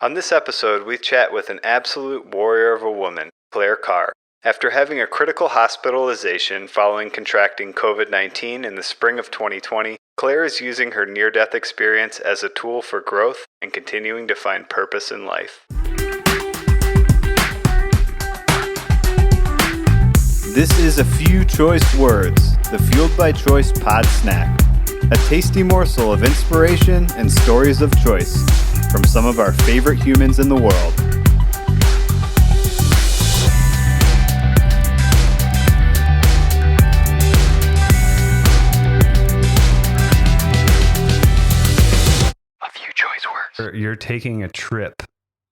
On this episode, we chat with an absolute warrior of a woman, Clare Carr. After having a critical hospitalization following contracting COVID-19 in the spring of 2020, Clare is using her near-death experience as a tool for growth and continuing to find purpose in life. This is A Few Choice Words, the Fueled by Choice pod snack. A tasty morsel of inspiration and stories of choice from some of our favorite humans in the world. A few choice words. You're taking a trip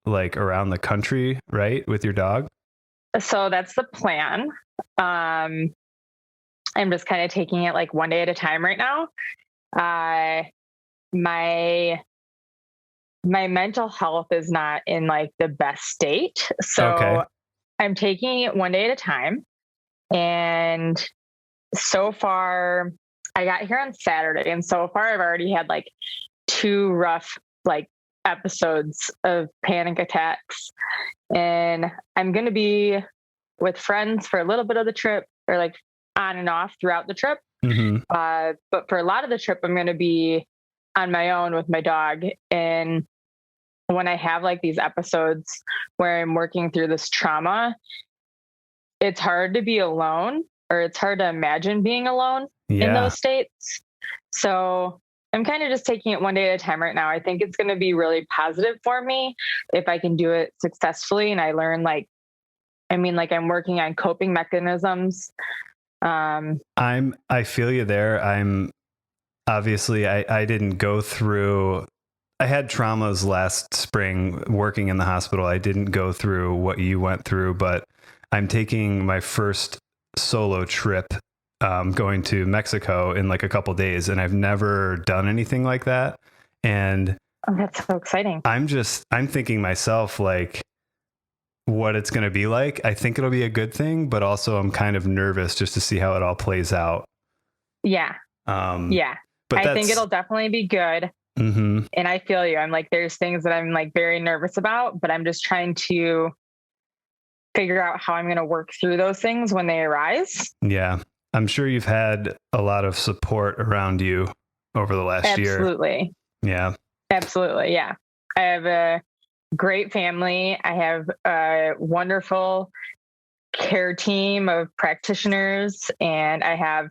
like around the country, right? With your dog? So that's the plan. I'm just kind of taking it like one day at a time right now. My mental health is not in like the best state. So I'm taking it one day at a time. And so far I got here on Saturday, and so far I've already had like 2 rough like episodes of panic attacks, and I'm going to be with friends for a little bit of the trip, or like on and off throughout the trip. Mm-hmm. But for a lot of the trip, I'm going to be on my own with my dog. And when I have like these episodes where I'm working through this trauma, it's hard to be alone, or it's hard to imagine being alone in those states. So I'm kind of just taking it one day at a time right now. I think it's going to be really positive for me if I can do it successfully. And I learn I'm working on coping mechanisms. I feel you there. I didn't go through, I had traumas last spring working in the hospital. I didn't go through what you went through, but I'm taking my first solo trip, going to Mexico in like a couple days, and I've never done anything like that. And that's so exciting. I'm thinking myself like what it's going to be like. I think it'll be a good thing, but also I'm kind of nervous just to see how it all plays out. Yeah. But I think it'll definitely be good. Mm-hmm. And I feel you. I'm like, there's things that I'm like very nervous about, but I'm just trying to figure out how I'm going to work through those things when they arise. Yeah. I'm sure you've had a lot of support around you over the last year. Absolutely. Yeah. Absolutely. Yeah. I have a great family. I have a wonderful care team of practitioners, and I have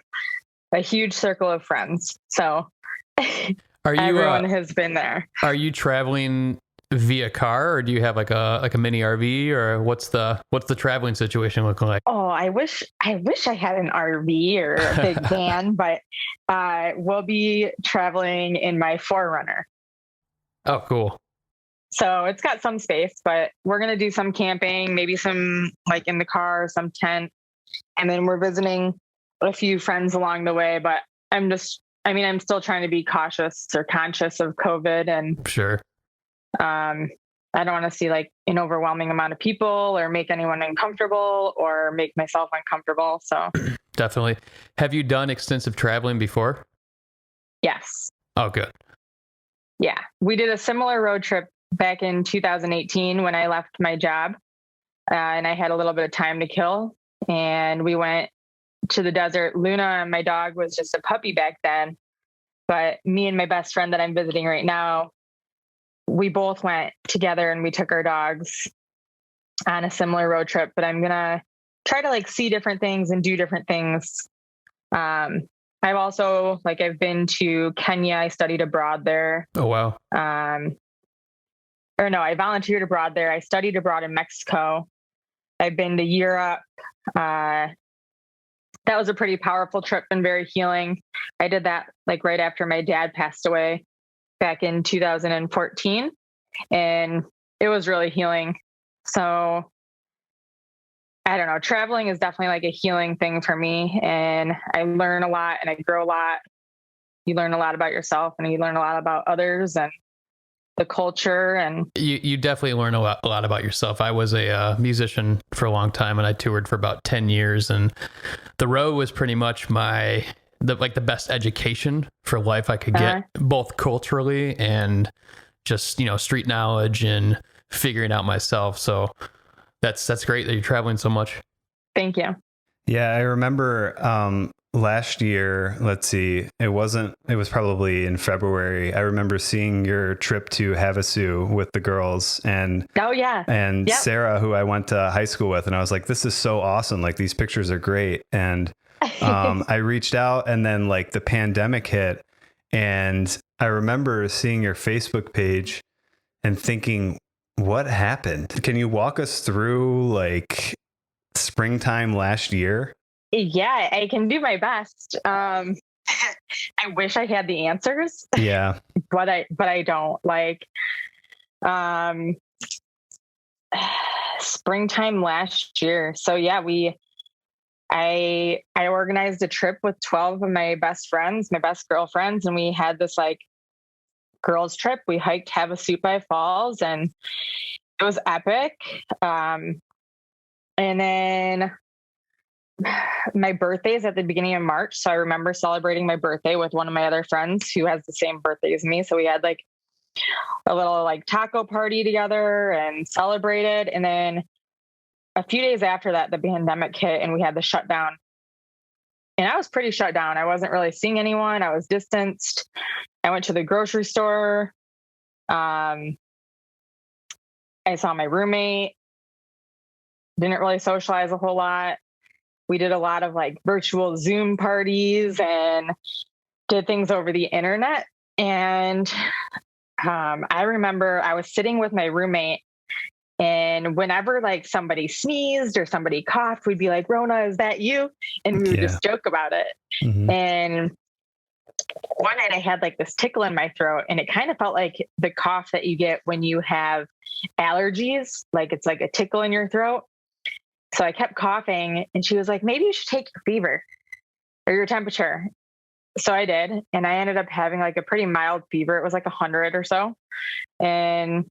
a huge circle of friends. So everyone has been there. Are you traveling via car, or do you have like a mini RV, or what's the traveling situation looking like? Oh, I wish I had an RV or a big van, but we'll be traveling in my 4Runner. Oh, cool. So it's got some space, but we're going to do some camping, maybe some like in the car, some tent. And then we're visiting a few friends along the way, but I'm still trying to be cautious or conscious of COVID, and sure. I don't want to see like an overwhelming amount of people or make anyone uncomfortable or make myself uncomfortable. So definitely. Have you done extensive traveling before? Yes. Oh, good. Yeah. We did a similar road trip back in 2018 when I left my job, and I had a little bit of time to kill, and we went to the desert. Luna, my dog, was just a puppy back then, but me and my best friend that I'm visiting right now, we both went together and we took our dogs on a similar road trip. But I'm going to try to like see different things and do different things. I've also I've been to Kenya. I studied abroad there. Oh, wow. I volunteered abroad there. I studied abroad in Mexico. I've been to Europe. That was a pretty powerful trip and very healing. I did that like right after my dad passed away back in 2014, and it was really healing. So I don't know, traveling is definitely like a healing thing for me, and I learn a lot and I grow a lot. You learn a lot about yourself, and you learn a lot about others and the culture. And you definitely learn a lot about yourself. I was a musician for a long time, and I toured for about 10 years, and the road was pretty much the best education for life I could get, both culturally and just, street knowledge and figuring out myself. So that's great that you're traveling so much. Thank you. Yeah, I remember last year, let's see, it was probably in February. I remember seeing your trip to Havasu with the girls and Yep. Sarah, who I went to high school with. And I was like, this is so awesome. Like, these pictures are great. And I reached out, and then like the pandemic hit, and I remember seeing your Facebook page and thinking, what happened? Can you walk us through like springtime last year? Yeah, I can do my best. I wish I had the answers. Yeah. but I don't. Like, springtime last year. So yeah, I organized a trip with 12 of my best friends, my best girlfriends, and we had this like girls trip. We hiked Havasupai Falls, and it was epic. And then my birthday is at the beginning of March. So I remember celebrating my birthday with one of my other friends who has the same birthday as me. So we had like a little like taco party together and celebrated. And then a few days after that, the pandemic hit and we had the shutdown. And I was pretty shut down. I wasn't really seeing anyone. I was distanced. I went to the grocery store. I saw my roommate. Didn't really socialize a whole lot. We did a lot of like virtual Zoom parties and did things over the internet. And I remember I was sitting with my roommate, and whenever like somebody sneezed or somebody coughed, we'd be like, Rona, is that you? And we would just joke about it. Mm-hmm. And one night I had like this tickle in my throat, and it kind of felt like the cough that you get when you have allergies. Like it's like a tickle in your throat. So I kept coughing, and she was like, maybe you should take your fever or your temperature. So I did. And I ended up having like a pretty mild fever. It was like 100 or so. And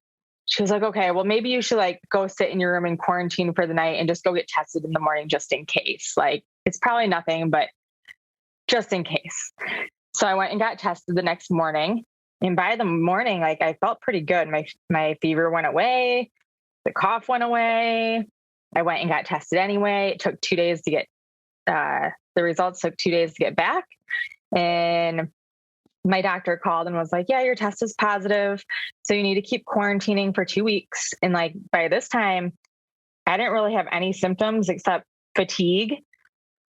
she was like, okay, well, maybe you should like go sit in your room and quarantine for the night and just go get tested in the morning, just in case. Like, it's probably nothing, but just in case. So I went and got tested the next morning. And by the morning, like I felt pretty good. My fever went away. The cough went away. I went and got tested anyway. It took 2 days to get, the results took 2 days to get back. And my doctor called and was like, yeah, your test is positive. So you need to keep quarantining for 2 weeks. And like, by this time, I didn't really have any symptoms except fatigue.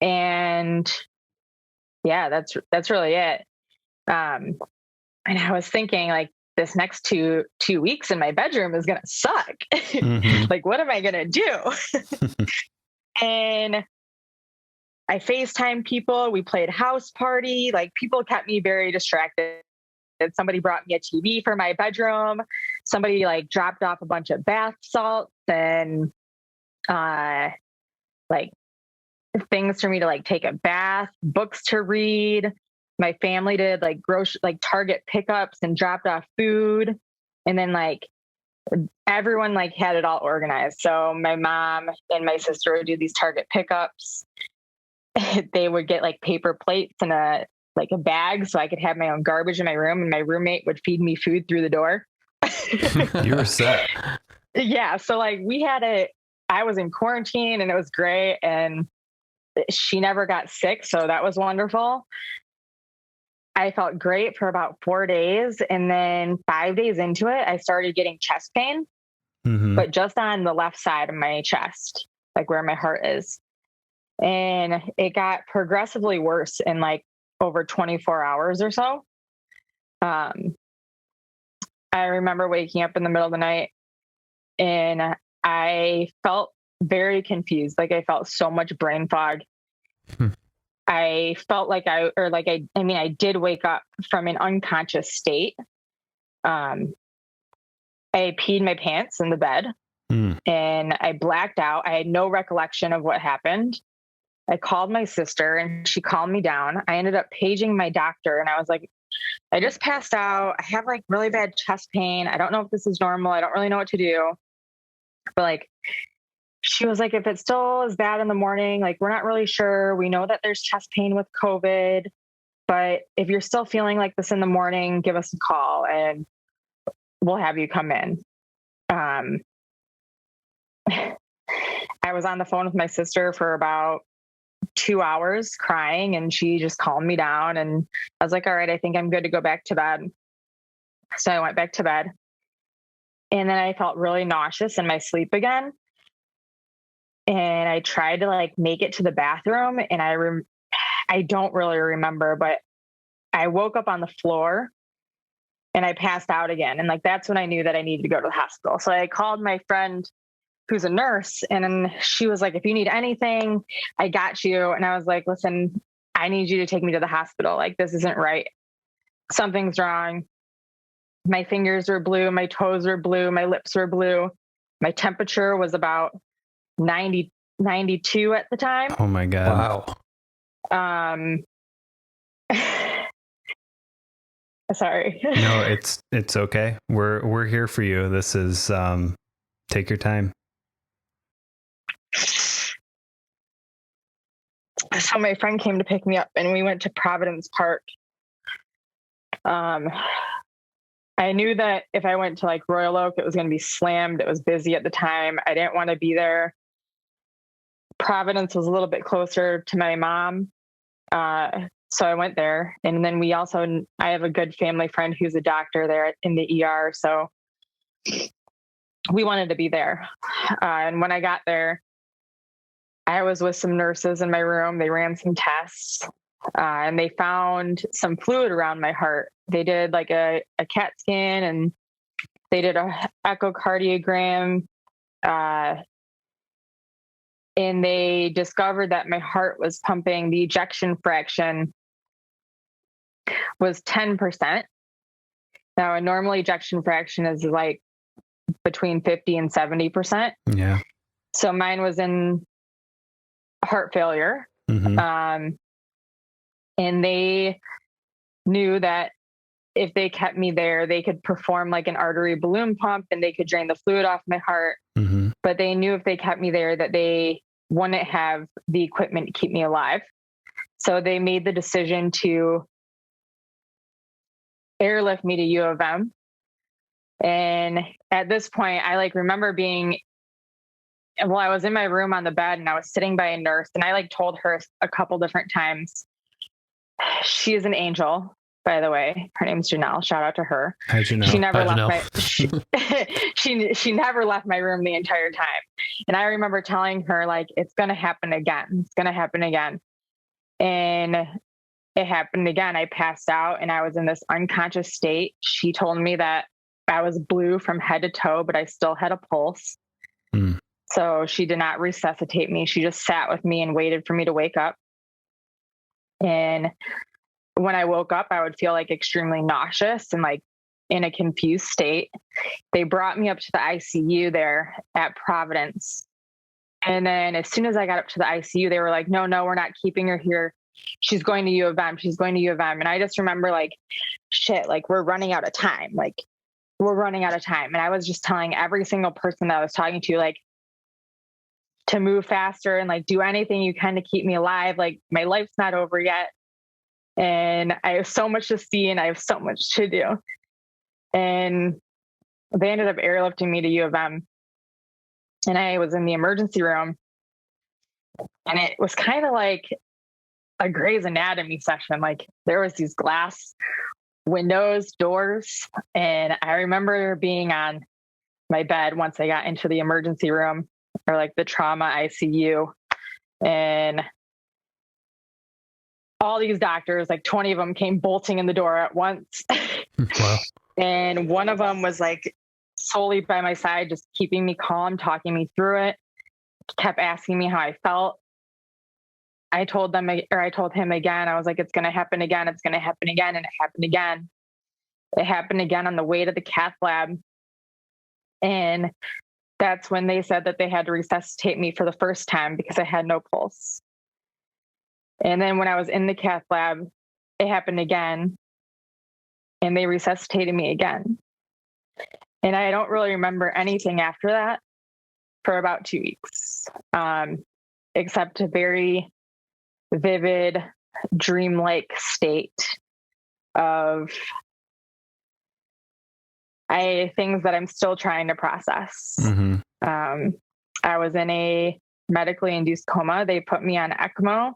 And yeah, that's really it. And I was thinking like, this next two weeks in my bedroom is going to suck. Mm-hmm. Like, what am I going to do? And I FaceTime people. We played house party. Like, people kept me very distracted. Somebody brought me a TV for my bedroom. Somebody like dropped off a bunch of bath salts and like things for me to like take a bath, books to read. My family did like Target pickups and dropped off food. And then like everyone like had it all organized. So my mom and my sister would do these Target pickups. They would get like paper plates and a bag so I could have my own garbage in my room, and my roommate would feed me food through the door. You were set. Yeah. So like I was in quarantine and it was great. And she never got sick. So that was wonderful. I felt great for about 4 days. And then 5 days into it, I started getting chest pain, but just on the left side of my chest, like where my heart is. And it got progressively worse in like over 24 hours or so. I remember waking up in the middle of the night and I felt very confused. Like I felt so much brain fog. I felt like I did wake up from an unconscious state. I peed my pants in the bed and I blacked out. I had no recollection of what happened. I called my sister and she calmed me down. I ended up paging my doctor and I was like, I just passed out. I have like really bad chest pain. I don't know if this is normal. I don't really know what to do. But like, she was like, if it still is bad in the morning, like, we're not really sure. We know that there's chest pain with COVID, but if you're still feeling like this in the morning, give us a call. And we'll have you come in. I was on the phone with my sister for about 2 hours crying, and she just calmed me down, and I was like, all right, I think I'm good to go back to bed. So I went back to bed, and then I felt really nauseous in my sleep again. And I tried to like make it to the bathroom, and I don't really remember, but I woke up on the floor and I passed out again. And like, that's when I knew that I needed to go to the hospital. So I called my friend who's a nurse, and she was like, if you need anything, I got you. And I was like, listen, I need you to take me to the hospital. Like, this isn't right. Something's wrong. My fingers were blue. My toes were blue. My lips were blue. My temperature was about 90, 92 at the time. Oh my God. Wow. Sorry. No, it's okay. We're here for you. This is take your time. So my friend came to pick me up, and we went to Providence Park. I knew that if I went to like Royal Oak, it was going to be slammed. It was busy at the time. I didn't want to be there. Providence was a little bit closer to my mom. So I went there. And then I have a good family friend who's a doctor there in the ER. So we wanted to be there. And when I got there, I was with some nurses in my room. They ran some tests, and they found some fluid around my heart. They did like a CAT scan, and they did a echocardiogram, and they discovered that my heart was pumping. The ejection fraction was 10%. Now, a normal ejection fraction is like between 50 and 70%. Yeah. So mine was in heart failure. Mm-hmm. And they knew that if they kept me there, they could perform like an artery balloon pump, and they could drain the fluid off my heart. Mm-hmm. But they knew if they kept me there that they wouldn't have the equipment to keep me alive. So they made the decision to airlift me to U of M. And at this point, I like remember I was in my room on the bed, and I was sitting by a nurse, and I like told her a couple different times. She is an angel, by the way. Her name's Janelle. Shout out to her. Hi, Janelle. She never Janelle. she never left my room the entire time. And I remember telling her, like, it's going to happen again. It's going to happen again. And it happened again. I passed out, and I was in this unconscious state. She told me that I was blue from head to toe, but I still had a pulse. Mm. So she did not resuscitate me. She just sat with me and waited for me to wake up. And when I woke up, I would feel like extremely nauseous and like in a confused state. They brought me up to the ICU there at Providence. And then as soon as I got up to the ICU, they were like, no, we're not keeping her here. She's going to U of M. She's going to U of M. And I just remember like, shit, like we're running out of time. Like we're running out of time. And I was just telling every single person that I was talking to, like, to move faster and like do anything you can to keep me alive. Like my life's not over yet. And I have so much to see, and I have so much to do. And they ended up airlifting me to U of M. And I was in the emergency room, and it was kind of like a Grey's Anatomy session. Like there was these glass windows, doors. And I remember being on my bed once I got into the emergency room, or like the trauma ICU. And all these doctors, like 20 of them, came bolting in the door at once. Wow. And one of them was like solely by my side, just keeping me calm, talking me through it, kept asking me how I felt. I told him again, I was like, it's going to happen again. It's going to happen again. And it happened again. It happened again on the way to the cath lab. And that's when they said that they had to resuscitate me for the first time because I had no pulse. And then when I was in the cath lab, it happened again, and they resuscitated me again. And I don't really remember anything after that for about 2 weeks, except a very vivid, dreamlike state of things that I'm still trying to process. Mm-hmm. I was in a medically induced coma. They put me on ECMO,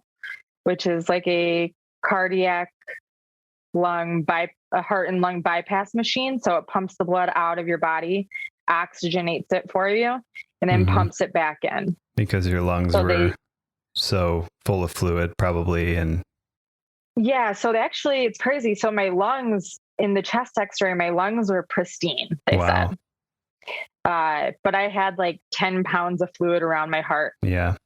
which is like a cardiac a heart and lung bypass machine. So it pumps the blood out of your body, oxygenates it for you, and then pumps it back in. Because your lungs were so full of fluid, probably. And yeah, so actually, it's crazy. So my lungs, in the chest X-ray, my lungs were pristine, they said. But I had like 10 pounds of fluid around my heart. Yeah.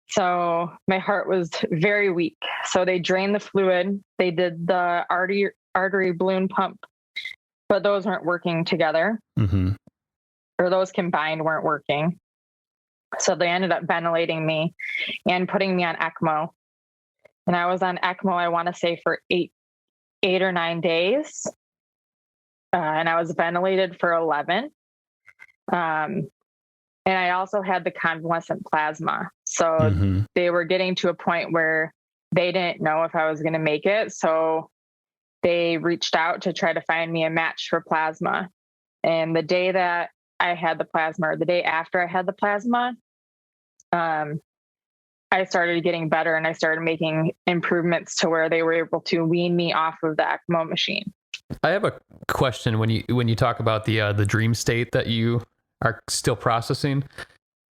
So my heart was very weak. So they drained the fluid. They did the artery balloon pump, but those weren't working together. Or those combined weren't working. So they ended up ventilating me and putting me on ECMO. And I was on ECMO, I want to say, for eight or 9 days. And I was ventilated for 11. And I also had the convalescent plasma. So they were getting to a point where they didn't know if I was going to make it. So they reached out to try to find me a match for plasma. And the day that I had the plasma, or the day after I had the plasma, I started getting better, and I started making improvements to where they were able to wean me off of the ECMO machine. I have a question when you talk about the dream state that you are still processing.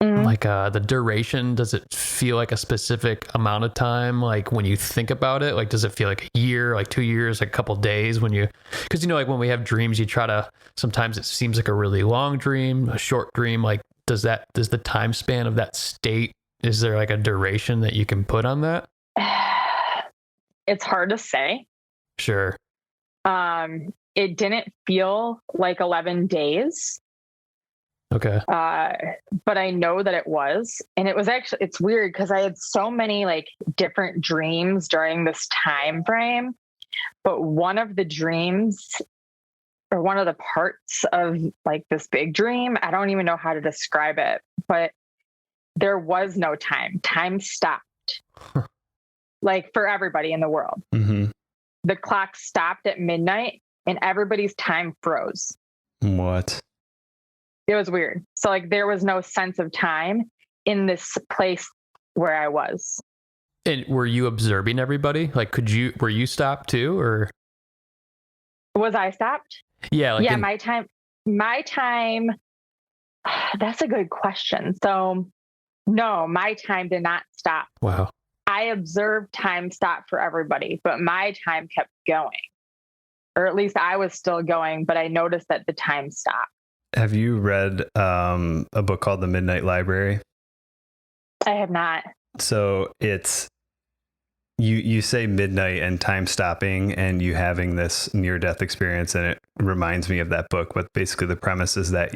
Like the duration, does it feel like a specific amount of time? Like when you think about it, like does it feel like a year, like 2 years, like a couple days because like when we have dreams, you try to, sometimes it seems like a really long dream, a short dream. Like does the time span of that state, is there like a duration that you can put on that? It's hard to say. Sure. It didn't feel like 11 days. Okay. But I know that it was, and it was actually, it's weird because I had so many like different dreams during this time frame, but one of the dreams, or one of the parts of like this big dream, I don't even know how to describe it, but there was no time. Time stopped. Like for everybody in the world. The clock stopped at midnight and everybody's time froze. What? It was weird. So like there was no sense of time in this place where I was. And were you observing everybody? Like were you stopped too, or? Was I stopped? Yeah. Like my time, that's a good question. So no, my time did not stop. Wow. I observed time stop for everybody, but my time kept going. Or at least I was still going, but I noticed that the time stopped. Have you read a book called The Midnight Library? I have not. So it's, you say midnight and time stopping and you having this near-death experience, and it reminds me of that book. But basically the premise is that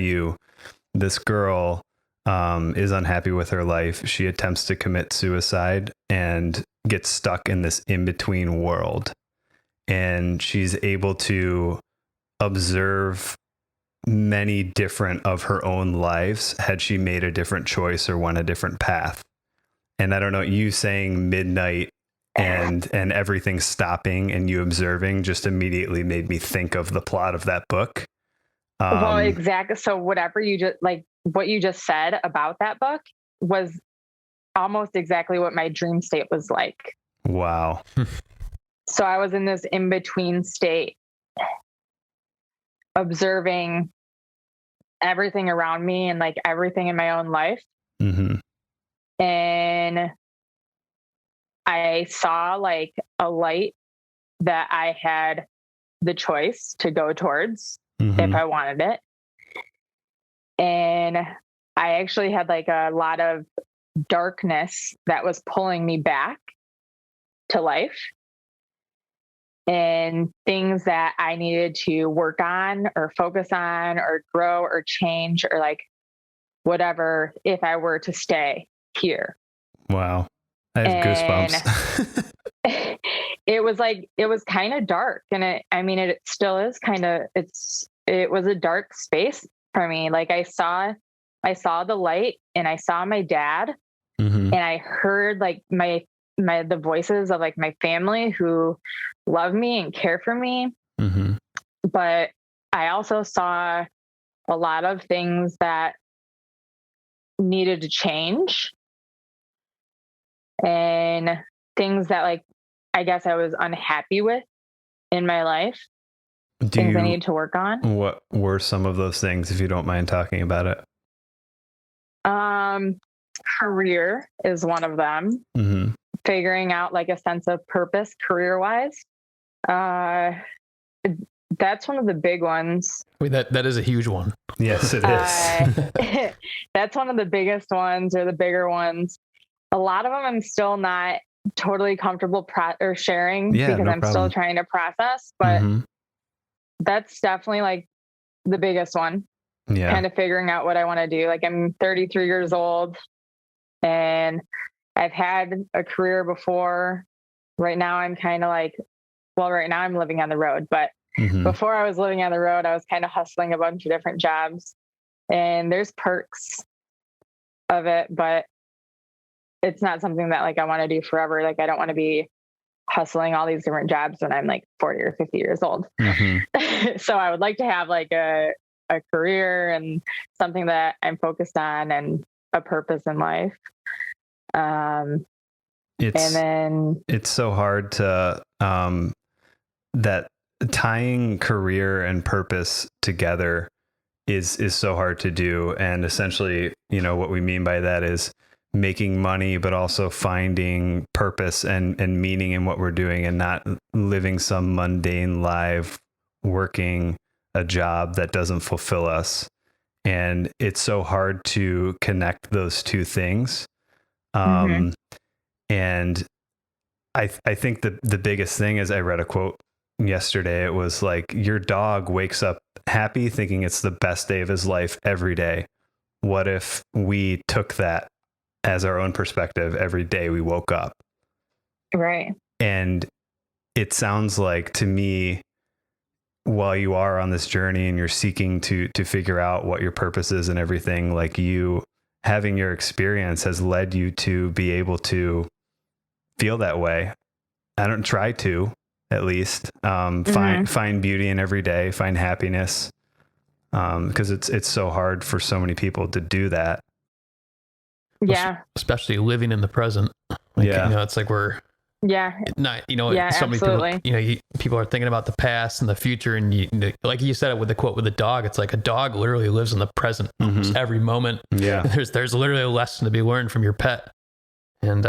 this girl is unhappy with her life. She attempts to commit suicide and gets stuck in this in-between world. And she's able to observe many different of her own lives had she made a different choice or went a different path. And I don't know, you saying midnight and everything stopping and you observing just immediately made me think of the plot of that book. Well, exactly. So whatever what you just said about that book was almost exactly what my dream state was like. Wow. So I was in this in-between state, observing everything around me and like everything in my own life. And I saw like a light that I had the choice to go towards if I wanted it. And I actually had like a lot of darkness that was pulling me back to life, and things that I needed to work on or focus on or grow or change or like whatever if I were to stay here. Wow. I have goosebumps. It was kind of dark, and it still is kind of, it was a dark space for me. Like I saw the light, and I saw my dad, and I heard like the voices of like my family who love me and care for me. But I also saw a lot of things that needed to change, and things that, like, I guess I was unhappy with in my life, things I needed to work on. What were some of those things, if you don't mind talking about it? Career is one of them. Mm-hmm. Figuring out like a sense of purpose career wise. That's one of the big ones. I mean, that is a huge one. Yes, it is. That's one of the biggest ones, or the bigger ones. A lot of them I'm still not totally comfortable sharing, because no I'm problem. still trying to process, but Mm-hmm. that's definitely like the biggest one. Yeah. Kind of figuring out what I want to do. Like, I'm 33 years old and I've had a career before. Right now I'm kind of like, well, right now I'm living on the road, but Mm-hmm. before I was living on the road, I was kind of hustling a bunch of different jobs, and there's perks of it, but it's not something that like I want to do forever. Like, I don't want to be hustling all these different jobs when I'm like 40 or 50 years old. Mm-hmm. So I would like to have like a career and something that I'm focused on and a purpose in life. It's so hard to that tying career and purpose together is so hard to do. And essentially, what we mean by that is making money, but also finding purpose and meaning in what we're doing, and not living some mundane life, working a job that doesn't fulfill us. And it's so hard to connect those two things. And I think the biggest thing is, I read a quote yesterday. It was like, your dog wakes up happy thinking it's the best day of his life every day. What if we took that as our own perspective every day we woke up? Right. And it sounds like to me, while you are on this journey and you're seeking to figure out what your purpose is and everything, like, you having your experience has led you to be able to feel that way. I don't try to, at least, find beauty in every day, find happiness. Because it's so hard for so many people to do that. Yeah. Especially living in the present. Like, it's like we're not, so many people, people are thinking about the past and the future. And like you said it with the quote with the dog, it's like a dog literally lives in the present almost every moment. Yeah. There's literally a lesson to be learned from your pet. And,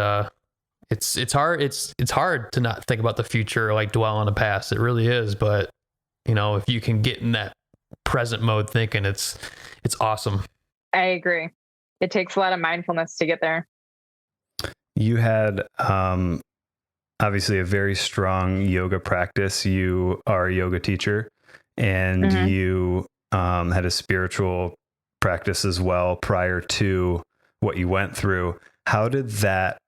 it's hard. It's hard to not think about the future, or like dwell on the past. It really is. But, if you can get in that present mode thinking, it's awesome. I agree. It takes a lot of mindfulness to get there. You had, obviously a very strong yoga practice. You are a yoga teacher, and you, had a spiritual practice as well prior to what you went through. How did that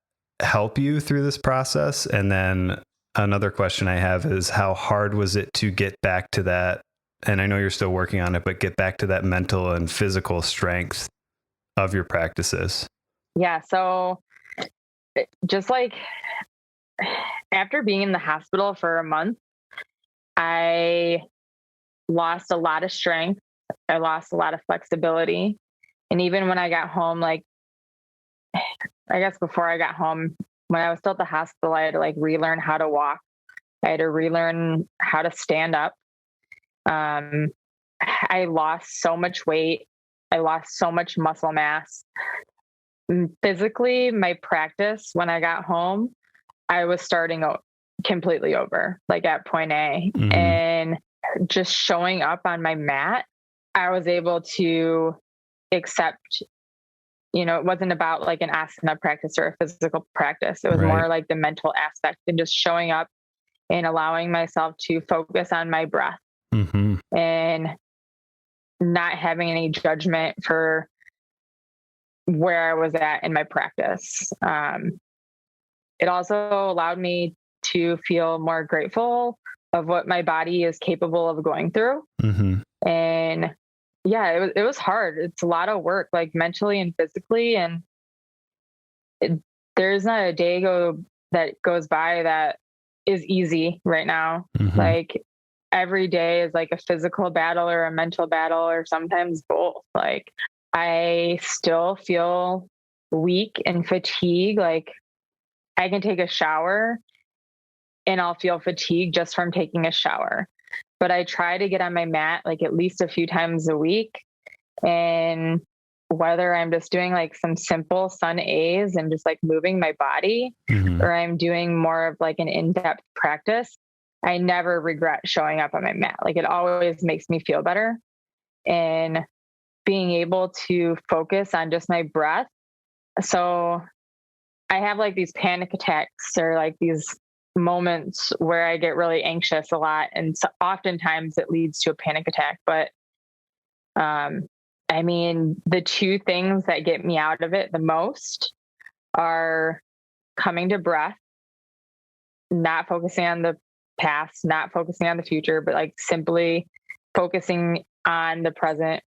help you through this process? And then another question I have is, how hard was it to get back to that? And I know you're still working on it, but get back to that mental and physical strength of your practices. Yeah. So just like after being in the hospital for a month, I lost a lot of strength. I lost a lot of flexibility. And even when I got home, like, I guess before I got home, when I was still at the hospital, I had to like relearn how to walk. I had to relearn how to stand up. I lost so much weight. I lost so much muscle mass. Physically, my practice when I got home, I was starting completely over, like at point A. And just showing up on my mat, I was able to accept, it wasn't about like an asana practice or a physical practice. It was more like the mental aspect, and just showing up and allowing myself to focus on my breath and not having any judgment for where I was at in my practice. It also allowed me to feel more grateful of what my body is capable of going through. And yeah, it was hard. It's a lot of work, like mentally and physically. And there's not a day that goes by that is easy right now. Like, every day is like a physical battle or a mental battle, or sometimes both. Like I still feel weak and fatigued. Like I can take a shower and I'll feel fatigued just from taking a shower. But I try to get on my mat like at least a few times a week. And whether I'm just doing like some simple sun A's and just like moving my body, or I'm doing more of like an in-depth practice, I never regret showing up on my mat. Like it always makes me feel better. And being able to focus on just my breath. So I have like these panic attacks or like these moments where I get really anxious a lot. And so oftentimes it leads to a panic attack. But I mean, the two things that get me out of it the most are coming to breath, not focusing on the past, not focusing on the future, but like simply focusing on the present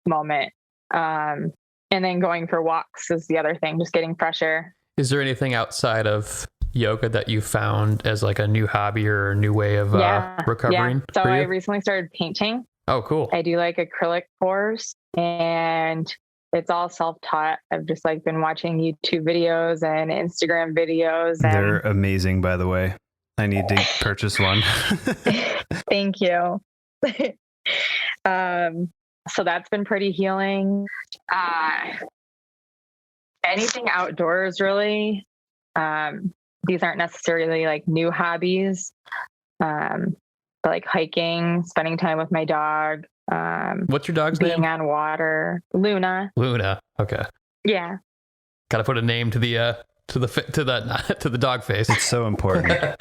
moment. And then going for walks is the other thing, just getting fresh air. Is there anything outside of yoga that you found as like a new hobby or a new way of recovering? Yeah. So I recently started painting. Oh, cool. I do like acrylic pours, and it's all self-taught. I've just like been watching YouTube videos and Instagram videos. And they're amazing, by the way. I need to purchase one. Thank you. So that's been pretty healing. Anything outdoors, really. These aren't necessarily like new hobbies, but like hiking, spending time with my dog. What's your dog's name? Being on water. Luna. Luna. Okay. Yeah. Got to put a name to the dog face. It's so important.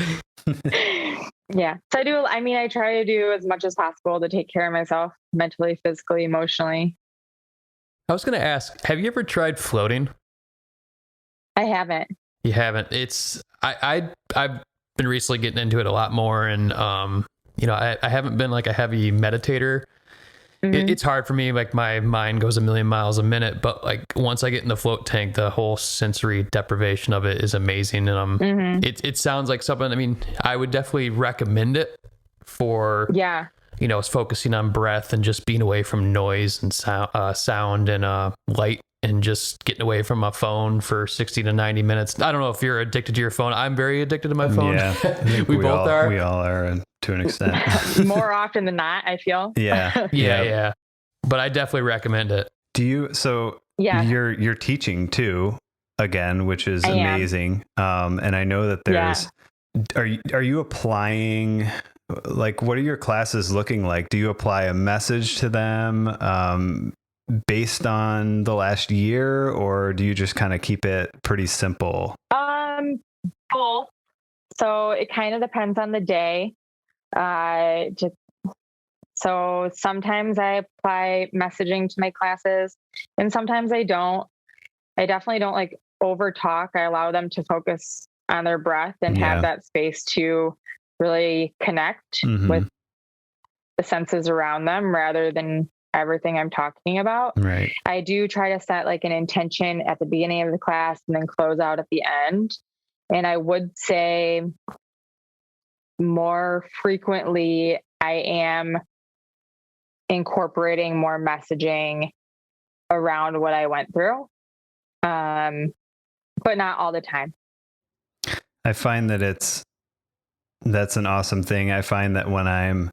Yeah. So I try to do as much as possible to take care of myself mentally, physically, emotionally. I was going to ask, have you ever tried floating? I haven't. You haven't. I've been recently getting into it a lot more, and I haven't been like a heavy meditator. It's hard for me. Like my mind goes a million miles a minute, but like once I get in the float tank, the whole sensory deprivation of it is amazing. And it sounds like something. I mean, I would definitely recommend it for it's focusing on breath and just being away from noise and sound and light. And just getting away from my phone for 60 to 90 minutes. I don't know if you're addicted to your phone. I'm very addicted to my phone. Yeah, we both are. We all are to an extent. More often than not, I feel. Yeah. But I definitely recommend it. Do you? So you're teaching too, again, which is amazing. And I know that there's. Yeah. Are you applying? Like, what are your classes looking like? Do you apply a message to them? Based on the last year, or do you just kind of keep it pretty simple? Both. So it kind of depends on the day. So sometimes I apply messaging to my classes and sometimes I don't. I definitely don't like over talk. I allow them to focus on their breath and have that space to really connect with the senses around them rather than everything I'm talking about. Right. I do try to set like an intention at the beginning of the class and then close out at the end. And I would say more frequently, I am incorporating more messaging around what I went through. But not all the time. I find that that's an awesome thing. I find that when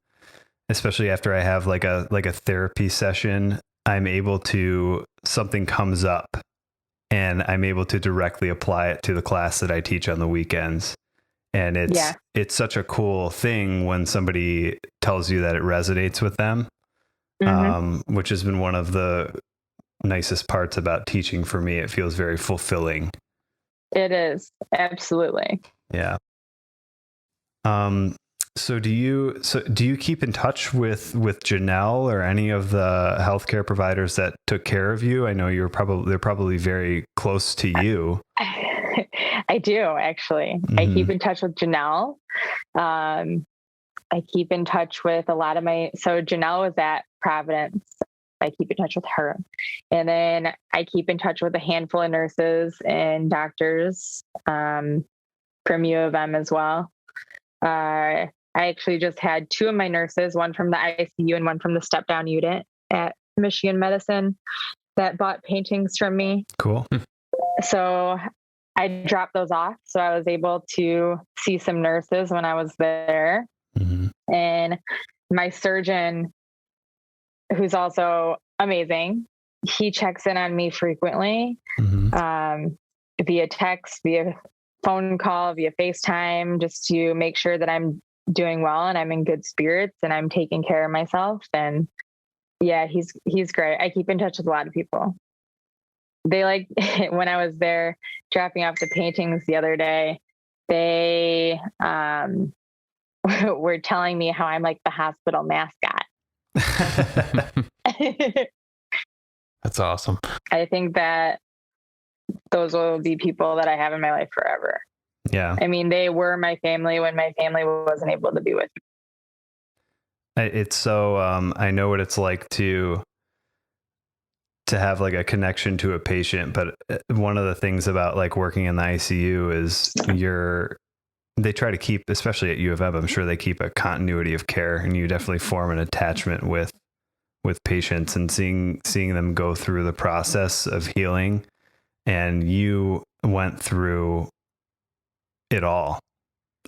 especially after I have like a therapy session, I'm able to, something comes up and I'm able to directly apply it to the class that I teach on the weekends. And it's such a cool thing when somebody tells you that it resonates with them, which has been one of the nicest parts about teaching for me. It feels very fulfilling. It is. Absolutely. Yeah. So do you keep in touch with Janelle or any of the healthcare providers that took care of you? I know they're probably very close to you. I do, actually. I keep in touch with Janelle. I keep in touch with a lot of so Janelle was at Providence. I keep in touch with her. And then I keep in touch with a handful of nurses and doctors from U of M as well. I actually just had 2 of my nurses, one from the ICU and one from the step down unit at Michigan Medicine, that bought paintings from me. Cool. So I dropped those off. So I was able to see some nurses when I was there. Mm-hmm. And my surgeon, who's also amazing, he checks in on me frequently, via text, via phone call, via FaceTime, just to make sure that I'm doing well and I'm in good spirits and I'm taking care of myself. And yeah, he's great. I keep in touch with a lot of people. They like, when I was there dropping off the paintings the other day, they were telling me how I'm like the hospital mascot. That's awesome. I think that those will be people that I have in my life forever. Yeah. I mean, they were my family when my family wasn't able to be with me. It's so, I know what it's like to have like a connection to a patient, but one of the things about like working in the ICU is they try to keep, especially at U of M, I'm sure they keep a continuity of care, and you definitely form an attachment with patients, and seeing them go through the process of healing. And you went through it all.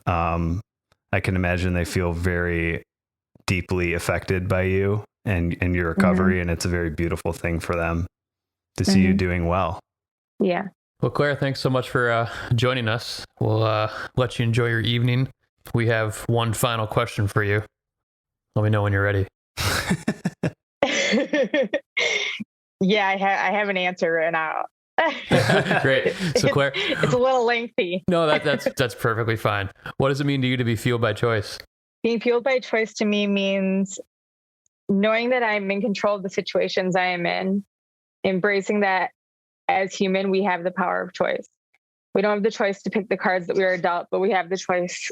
I can imagine they feel very deeply affected by you and your recovery. And it's a very beautiful thing for them to see you doing well. Yeah. Well, Claire, thanks so much for joining us. We'll let you enjoy your evening. We have one final question for you. Let me know when you're ready. Yeah, I have an answer right now. Great. So Claire, it's a little lengthy. No, that's perfectly fine. What does it mean to you to be fueled by choice? Being fueled by choice to me means knowing that I'm in control of the situations I am in, embracing that as human, we have the power of choice. We don't have the choice to pick the cards that we are dealt, but we have the choice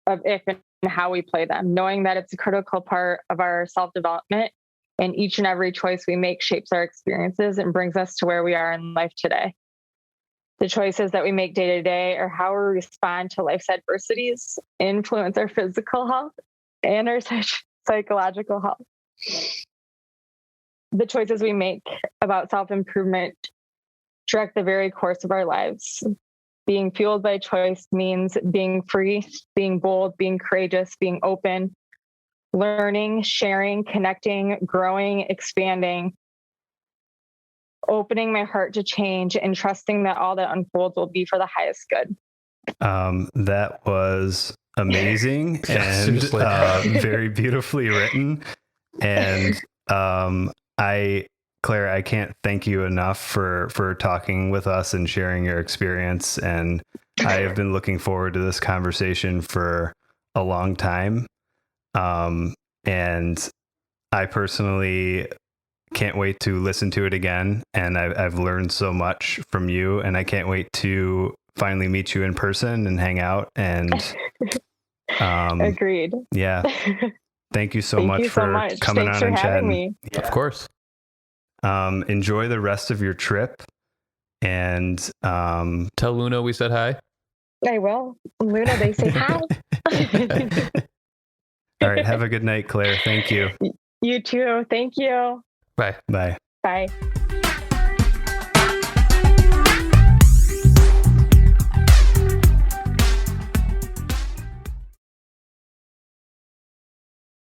of if and how we play them, knowing that it's a critical part of our self-development, and each and every choice we make shapes our experiences and brings us to where we are in life today. The choices that we make day to day, or how we respond to life's adversities, influence our physical health and our psychological health. The choices we make about self-improvement direct the very course of our lives. Being fueled by choice means being free, being bold, being courageous, being open, learning, sharing, connecting, growing, expanding, opening my heart to change, and trusting that all that unfolds will be for the highest good. That was amazing and very beautifully written. And Claire, I can't thank you enough for talking with us and sharing your experience. And I have been looking forward to this conversation for a long time. And I personally can't wait to listen to it again. And I've learned so much from you, and I can't wait to finally meet you in person and hang out. And Agreed. Yeah. Thank you so much for coming on and chatting. Me. Yeah. Of course. Enjoy the rest of your trip, and tell Luna we said hi. I will. Luna, they say hi. All right. Have a good night, Claire. Thank you. You too. Thank you. Bye. Bye. Bye.